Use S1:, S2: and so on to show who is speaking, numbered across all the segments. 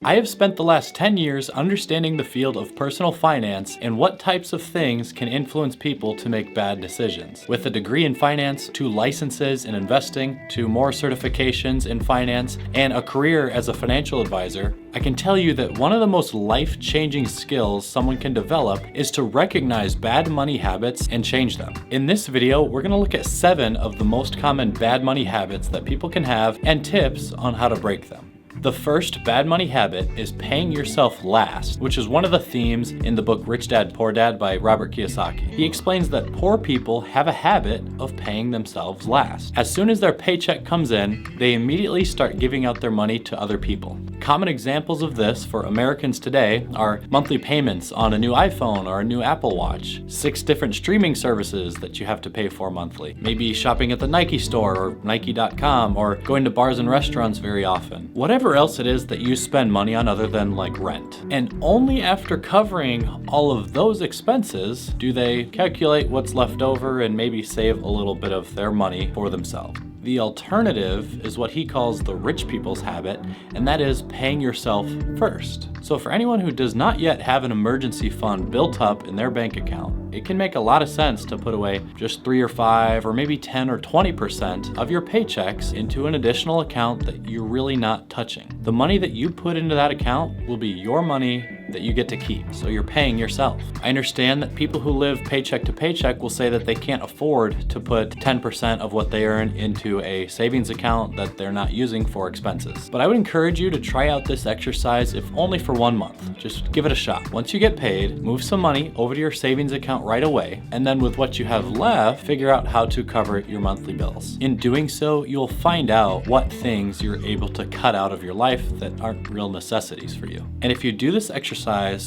S1: I have spent the last 10 years understanding the field of personal finance and what types of things can influence people to make bad decisions. With a degree in finance, 2 licenses in investing, 2 more certifications in finance, and a career as a financial advisor, I can tell you that one of the most life-changing skills someone can develop is to recognize bad money habits and change them. In this video, we're going to look at 7 of the most common bad money habits that people can have and tips on how to break them. The first bad money habit is paying yourself last, which is one of the themes in the book Rich Dad, Poor Dad by Robert Kiyosaki. He explains that poor people have a habit of paying themselves last. As soon as their paycheck comes in, they immediately start giving out their money to other people. Common examples of this for Americans today are monthly payments on a new iPhone or a new Apple Watch, 6 different streaming services that you have to pay for monthly, maybe shopping at the Nike store or Nike.com, or going to bars and restaurants very often. Whatever else it is that you spend money on other than like rent. And only after covering all of those expenses do they calculate what's left over and maybe save a little bit of their money for themselves. The alternative is what he calls the rich people's habit, and that is paying yourself first. So for anyone who does not yet have an emergency fund built up in their bank account, it can make a lot of sense to put away just 3 or 5 or maybe 10 or 20% of your paychecks into an additional account that you're really not touching. The money that you put into that account will be your money that you get to keep, so you're paying yourself. I understand that people who live paycheck to paycheck will say that they can't afford to put 10% of what they earn into a savings account that they're not using for expenses. But I would encourage you to try out this exercise if only for 1 month. Just give it a shot. Once you get paid, move some money over to your savings account right away, and then with what you have left, figure out how to cover your monthly bills. In doing so, you'll find out what things you're able to cut out of your life that aren't real necessities for you. And if you do this exercise,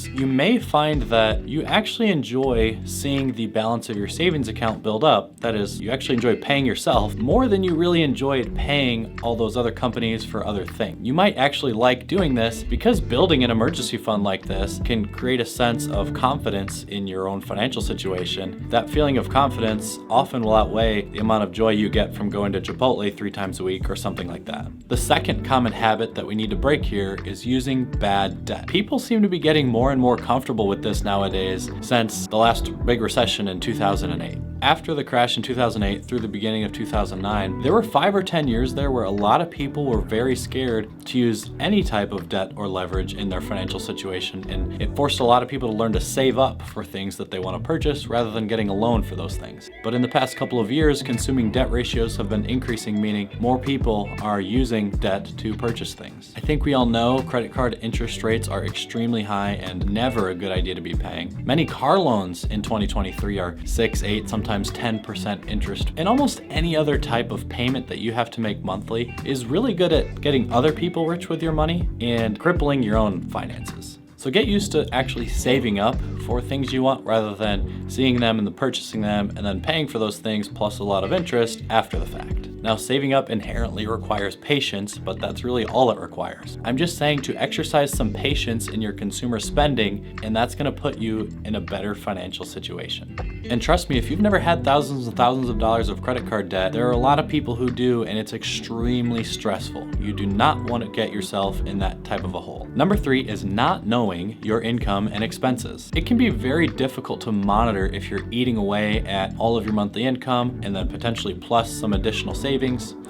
S1: you may find that you actually enjoy seeing the balance of your savings account build up. That is, you actually enjoy paying yourself more than you really enjoyed paying all those other companies for other things. You might actually like doing this because building an emergency fund like this can create a sense of confidence in your own financial situation. That feeling of confidence often will outweigh the amount of joy you get from going to Chipotle 3 times a week or something like that. The second common habit that we need to break here is using bad debt. People seem to be getting more and more comfortable with this nowadays since the last big recession in 2008. After the crash in 2008 through the beginning of 2009, there were 5 or 10 years there where a lot of people were very scared to use any type of debt or leverage in their financial situation, and it forced a lot of people to learn to save up for things that they want to purchase rather than getting a loan for those things. But in the past couple of years, consuming debt ratios have been increasing, meaning more people are using debt to purchase things. I think we all know credit card interest rates are extremely high and never a good idea to be paying. Many car loans in 2023 are 6, 8, sometimes 10% interest. And almost any other type of payment that you have to make monthly is really good at getting other people rich with your money and crippling your own finances. So get used to actually saving up for things you want rather than seeing them and then purchasing them and then paying for those things plus a lot of interest after the fact. Now, saving up inherently requires patience, but that's really all it requires. I'm just saying to exercise some patience in your consumer spending, and that's gonna put you in a better financial situation. And trust me, if you've never had thousands and thousands of dollars of credit card debt, there are a lot of people who do, and it's extremely stressful. You do not want to get yourself in that type of a hole. Number 3 is not knowing your income and expenses. It can be very difficult to monitor if you're eating away at all of your monthly income and then potentially plus some additional savings,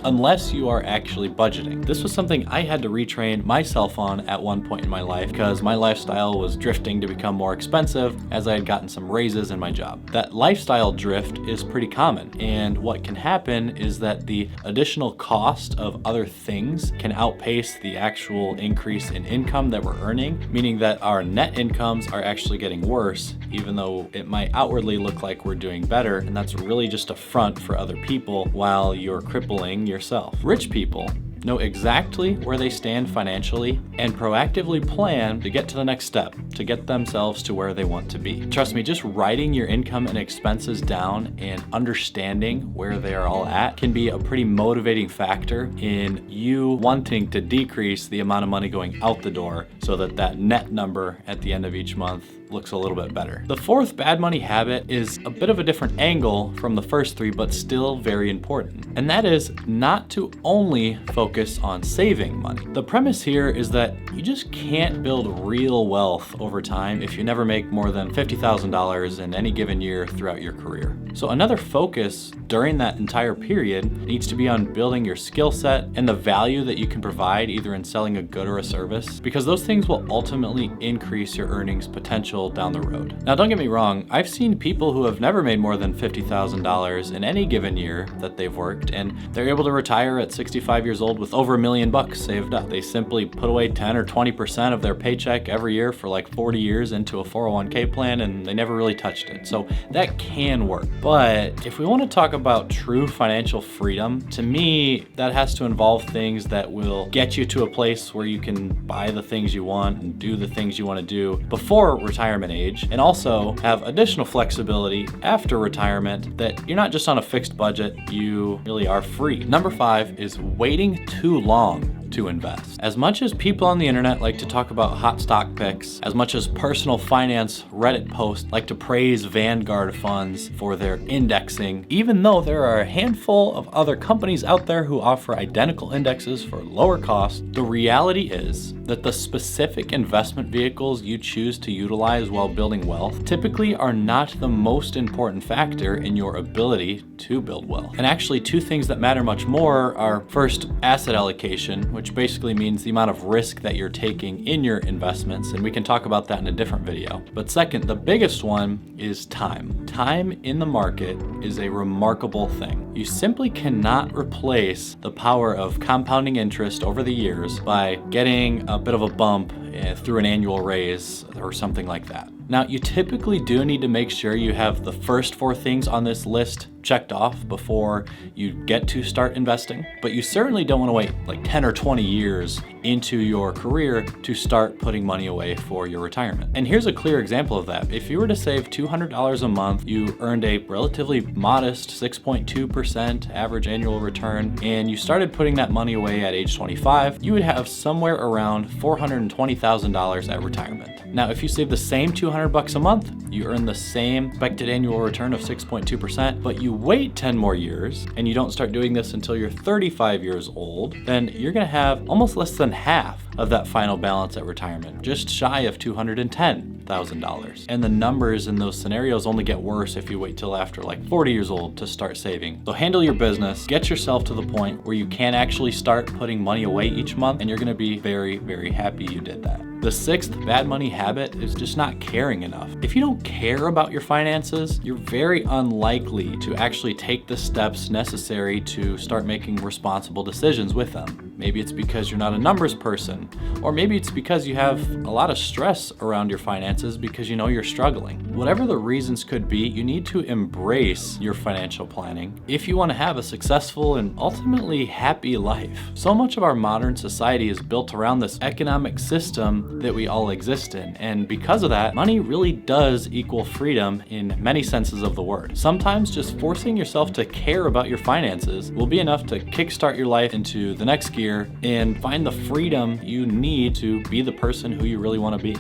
S1: unless you are actually budgeting. This was something I had to retrain myself on at one point in my life because my lifestyle was drifting to become more expensive as I had gotten some raises in my job. That lifestyle drift is pretty common, and what can happen is that the additional cost of other things can outpace the actual increase in income that we're earning, meaning that our net incomes are actually getting worse, even though it might outwardly look like we're doing better, and that's really just a front for other people while you're crippling yourself. Rich people know exactly where they stand financially and proactively plan to get to the next step, to get themselves to where they want to be. Trust me, just writing your income and expenses down and understanding where they are all at can be a pretty motivating factor in you wanting to decrease the amount of money going out the door so that that net number at the end of each month looks a little bit better. The fourth bad money habit is a bit of a different angle from the first three, but still very important. And that is not to only focus focus on saving money. The premise here is that you just can't build real wealth over time if you never make more than $50,000 in any given year throughout your career. So another focus during that entire period needs to be on building your skill set and the value that you can provide either in selling a good or a service, because those things will ultimately increase your earnings potential down the road. Now, don't get me wrong, I've seen people who have never made more than $50,000 in any given year that they've worked, and they're able to retire at 65 years old with over $1 million saved up. They simply put away 10 or 20% of their paycheck every year for like 40 years into a 401k plan, and they never really touched it. So that can work. But if we want to talk about true financial freedom, to me, that has to involve things that will get you to a place where you can buy the things you want and do the things you want to do before retirement age, and also have additional flexibility after retirement, that you're not just on a fixed budget, you really are free. Number 5 is waiting too long to invest. As much as people on the internet like to talk about hot stock picks, as much as personal finance Reddit posts like to praise Vanguard funds for their indexing, even though there are a handful of other companies out there who offer identical indexes for lower cost, the reality is that the specific investment vehicles you choose to utilize while building wealth typically are not the most important factor in your ability to build wealth. And actually, two things that matter much more are, first, asset allocation, which basically means the amount of risk that you're taking in your investments, and we can talk about that in a different video. But second, the biggest one is time. Time in the market is a remarkable thing. You simply cannot replace the power of compounding interest over the years by getting a bit of a bump through an annual raise or something like that. Now, you typically do need to make sure you have the first 4 things on this list checked off before you get to start investing, but you certainly don't want to wait like 10 or 20 years into your career to start putting money away for your retirement. And here's a clear example of that. If you were to save $200 a month, you earned a relatively modest 6.2% average annual return, and you started putting that money away at age 25, you would have somewhere around $420,000 at retirement. Now, if you save the same $200 a month, you earn the same expected annual return of 6.2%, but you wait 10 more years and you don't start doing this until you're 35 years old, then you're gonna have almost less than half of that final balance at retirement, just shy of $210,000. And the numbers in those scenarios only get worse if you wait till after like 40 years old to start saving. So handle your business, get yourself to the point where you can actually start putting money away each month, and you're gonna be very, very happy you did that. The 6th bad money habit is just not caring enough. If you don't care about your finances, you're very unlikely to actually take the steps necessary to start making responsible decisions with them. Maybe it's because you're not a numbers person, or maybe it's because you have a lot of stress around your finances because you know you're struggling. Whatever the reasons could be, you need to embrace your financial planning if you want to have a successful and ultimately happy life. So much of our modern society is built around this economic system that we all exist in, and because of that, money really does equal freedom in many senses of the word. Sometimes just forcing yourself to care about your finances will be enough to kickstart your life into the next gear and find the freedom you need to be the person who you really want to be.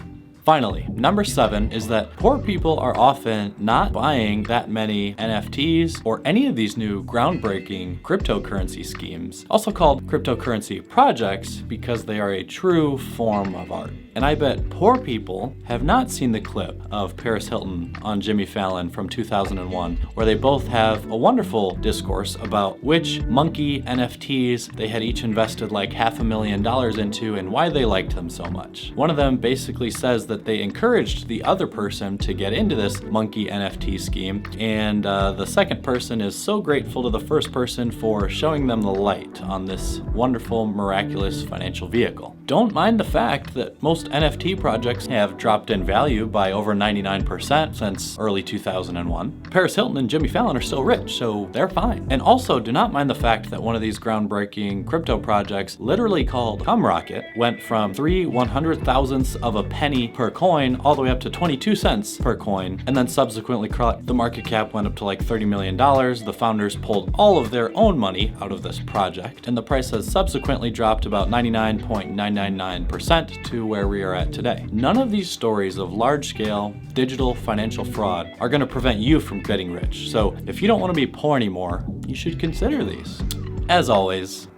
S1: Finally, number 7 is that poor people are often not buying that many NFTs or any of these new groundbreaking cryptocurrency schemes, also called cryptocurrency projects, because they are a true form of art. And I bet poor people have not seen the clip of Paris Hilton on Jimmy Fallon from 2001, where they both have a wonderful discourse about which monkey NFTs they had each invested like $500,000 into and why they liked them so much. One of them basically says that they encouraged the other person to get into this monkey NFT scheme, and the second person is so grateful to the first person for showing them the light on this wonderful, miraculous financial vehicle. Don't mind the fact that most NFT projects have dropped in value by over 99% since early 2001. Paris Hilton and Jimmy Fallon are still rich, so they're fine. And also, do not mind the fact that one of these groundbreaking crypto projects, literally called Cumrocket, went from 3/100,000ths of a penny per coin all the way up to 22 cents per coin, and then subsequently the market cap went up to like $30 million. The founders pulled all of their own money out of this project, and the price has subsequently dropped about 99.999% to where we are at today. None of these stories of large-scale digital financial fraud are going to prevent you from getting rich. So if you don't want to be poor anymore, you should consider these. As always,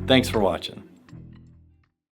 S1: Thanks for watching.